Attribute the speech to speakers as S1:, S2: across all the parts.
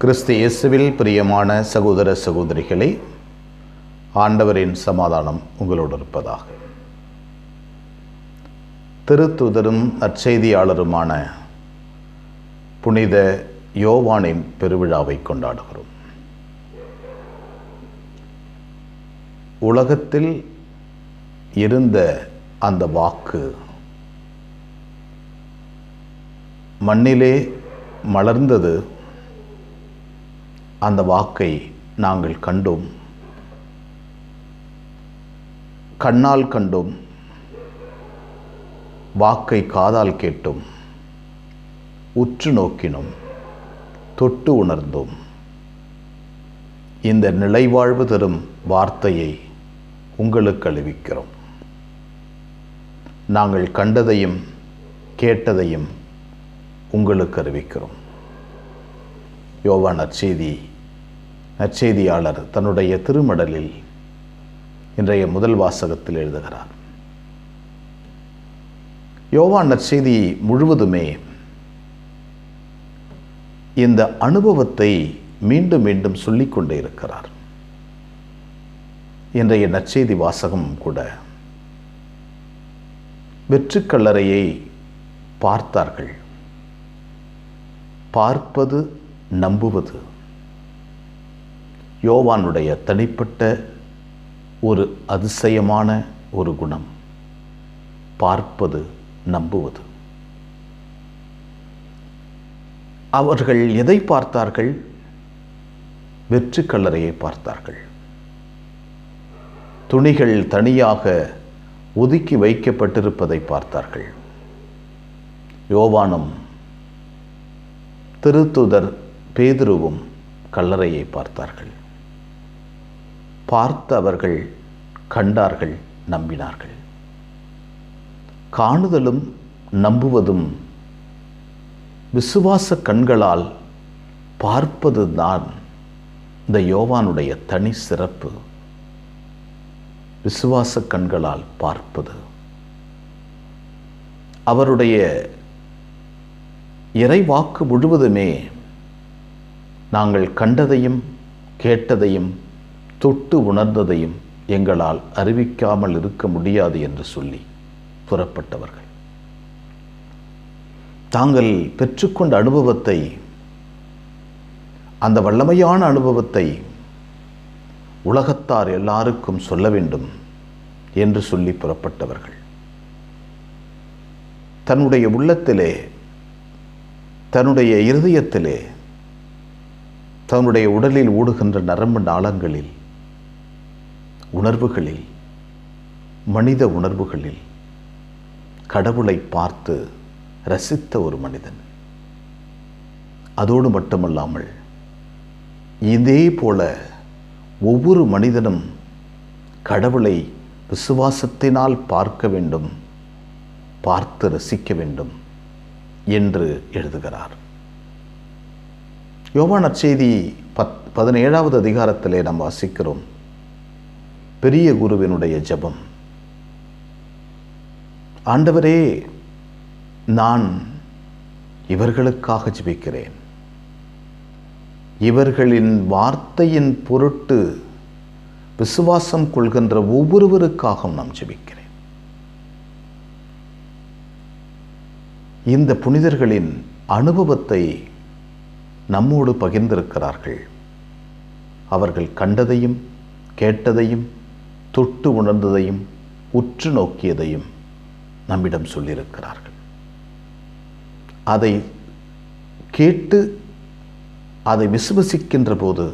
S1: கிறிஸ்து இயேசுவில் பிரியமான சகோதர சகோதரிகளே, ஆண்டவரின் சமாதானம் உங்களோடு இருப்பதாக. திருத்தூதரும் நற்செய்தியாளருமான புனித யோவானின் பெருவிழாவை கொண்டாடுகிறோம். உலகத்தில் இருந்த அந்த வாக்கு மண்ணிலே மலர்ந்தது. அந்த வாக்கை நாங்கள் கண்டோம், கண்ணால் கண்டோம், வாக்கை காதால் கேட்டோம், உற்று நோக்கினோம், தொட்டு உணர்ந்தோம். இந்த நிலைவாழ்வு தரும் வார்த்தையை உங்களுக்கு அறிவிக்கிறோம். நாங்கள் கண்டதையும் கேட்டதையும் உங்களுக்கு அறிவிக்கிறோம். யோவான் நற்செய்தியாளர் தன்னுடைய திருமடலில் இன்றைய முதல் வாசகத்தில் எழுதுகிறார். யோவான் நற்செய்தி முழுவதுமே இந்த அனுபவத்தை மீண்டும் மீண்டும் சொல்லிக்கொண்டே இருக்கிறார். இன்றைய நற்செய்தி வாசகம் கூட வெற்றுக்கல்லறையை பார்த்தார்கள். பார்ப்பது நம்புவது யோவானுடைய தனிப்பட்ட ஒரு அதிசயமான ஒரு குணம். பார்ப்பது நம்புவது. அவர்கள் எதை பார்த்தார்கள்? வெற்றுக்கல்லறையை பார்த்தார்கள். துணிகள் தனியாக ஒதுக்கி வைக்கப்பட்டிருப்பதை பார்த்தார்கள். யோவானும் திருத்தூதர் பேதுருவும் கல்லறையை பார்த்தார்கள். பார்த்து அவர்கள் கண்டார்கள், நம்பினார்கள். காணுதலும் நம்புவதும் விசுவாச கண்களால் பார்ப்பது தான் இந்த யோவானுடைய தனி சிறப்பு. விசுவாச கண்களால் பார்ப்பது. அவருடைய இறைவாக்கு முழுவதுமே நாங்கள் கண்டதையும் கேட்டதையும் தொட்டு உணர்ந்ததையும் எங்களால் அறிவிக்காமல் இருக்க முடியாது என்று சொல்லி புறப்பட்டவர்கள். தாங்கள் பெற்றுக்கொண்ட அனுபவத்தை, அந்த வல்லமையான அனுபவத்தை உலகத்தார் எல்லாருக்கும் சொல்ல வேண்டும் என்று சொல்லி புறப்பட்டவர்கள். தன்னுடைய உள்ளத்திலே, தன்னுடைய இருதயத்திலே, தன்னுடைய உடலில் ஓடுகின்ற நரம்பு நாளங்களில், உணர்வுகளில், மனித உணர்வுகளில் கடவுளை பார்த்து ரசித்த ஒரு மனிதன். அதோடு மட்டுமல்லாமல் இதே போல ஒவ்வொரு மனிதனும் கடவுளை விசுவாசத்தினால் பார்க்க வேண்டும், பார்த்து ரசிக்க வேண்டும் என்று எழுதுகிறார். யோவான் நற்செய்தி 17வது அதிகாரத்திலே நாம் வாசிக்கிறோம். பெரிய குருவினுடைய ஜெபம். ஆண்டவரே, நான் இவர்களுக்காக ஜெபிக்கிறேன். இவர்களின் வார்த்தையின் பொருட்டு விசுவாசம் கொள்கின்ற ஒவ்வொருவருக்காகவும் நாம் ஜெபிக்கிறேன். இந்த புனிதர்களின் அனுபவத்தை நம்மோடு பகிர்ந்திருக்கிறார்கள். அவர்கள் கண்டதையும் கேட்டதையும் தொட்டு உணர்ந்ததையும் உற்று நோக்கியதையும் நம்மிடம் சொல்லியிருக்கிறார்கள். அதை கேட்டு அதை விசுவசிக்கின்ற போது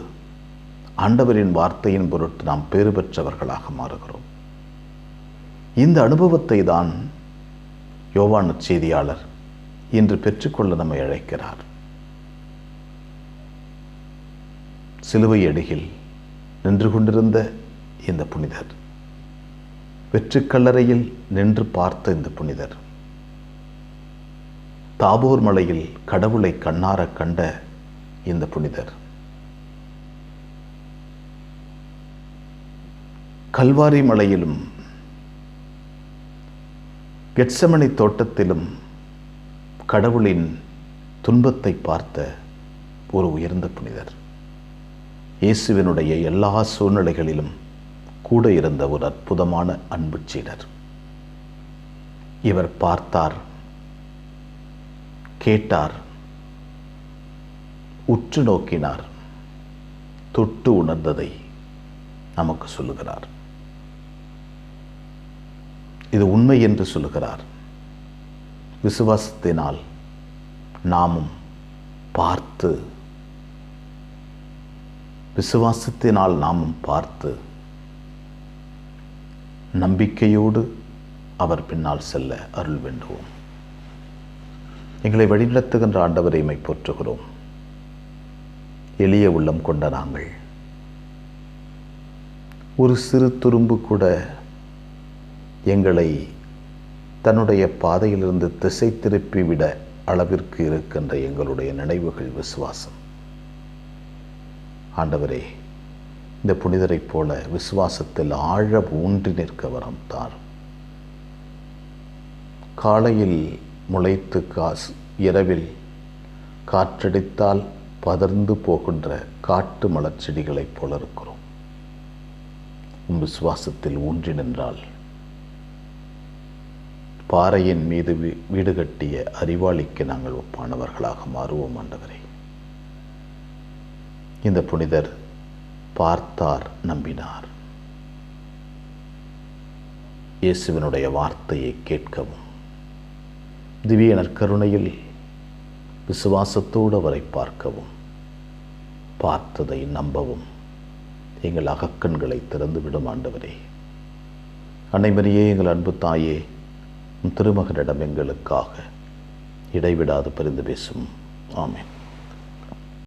S1: ஆண்டவரின் வார்த்தையின் பொருட்டு நாம் பேறு பெற்றவர்களாக மாறுகிறோம். இந்த அனுபவத்தை தான் யோவான் நற்செய்தியாளர் இன்று பெற்றுக்கொள்ள நம்மை அழைக்கிறார். சிலுவை அடியில் நின்று கொண்டிருந்த இந்த புனிதர், வெற்றுக்கல்லறையில் நின்று பார்த்த இந்த புனிதர், தாபோர் மலையில் கடவுளை கண்ணார கண்ட இந்த புனிதர், கல்வாரி மலையிலும் கெத்செமனி தோட்டத்திலும் கடவுளின் துன்பத்தை பார்த்த ஒரு உயர்ந்த புனிதர். இயேசுவினுடைய எல்லா சூழ்நிலைகளிலும் கூட இருந்த ஒரு அற்புதமான அன்பு சீடர். இவர் பார்த்தார், கேட்டார், உற்று நோக்கினார், தொட்டு உணர்ந்ததை நமக்கு சொல்லுகிறார். இது உண்மை என்று சொல்லுகிறார். விசுவாசத்தினால் நாமும் பார்த்து நம்பிக்கையோடு அவர் பின்னால் செல்ல அருள் வேண்டுவோம். எங்களை வழிநடத்துகின்ற ஆண்டவரை மை போற்றுகிறோம். எளிய உள்ளம் கொண்ட நாங்கள் ஒரு சிறு துரும்பு கூட எங்களை தன்னுடைய பாதையிலிருந்து திசை திருப்பிவிட அளவிற்கு இருக்கின்ற எங்களுடைய நினைவுகள் விசுவாசம். ஆண்டவரே, இந்த புனிதரைப் போல விசுவாசத்தில் ஆழ ஊன்றி நிற்க வரம் தார். காலையில் முளைத்து இரவில் காற்றடித்தால் பதர்ந்து போகின்ற காட்டு மலர் செடிகளைப் போல இருக்கிறோம். உன் விசுவாசத்தில் ஊன்றி நின்றால் பாறையின் மீது வீடு கட்டிய அறிவாளிக்கு நாங்கள் ஒப்பானவர்களாக மாறுவோம். ஆண்டவரே, இந்த புனிதர் பார்த்தார், நம்பினார். இயேசுவினுடைய வார்த்தையை கேட்கவும் திவ்ய நற்கருணையில் விசுவாசத்தோடு அவரை பார்க்கவும், பார்த்ததை நம்பவும் எங்கள் அகக்கண்களை திறந்துவிடும். ஆண்டவரே, அன்னை மரியே, எங்கள் அன்பு தாயே, திருமகனிடம் எங்களுக்காக இடைவிடாது பரிந்து பேசும். ஆமென்.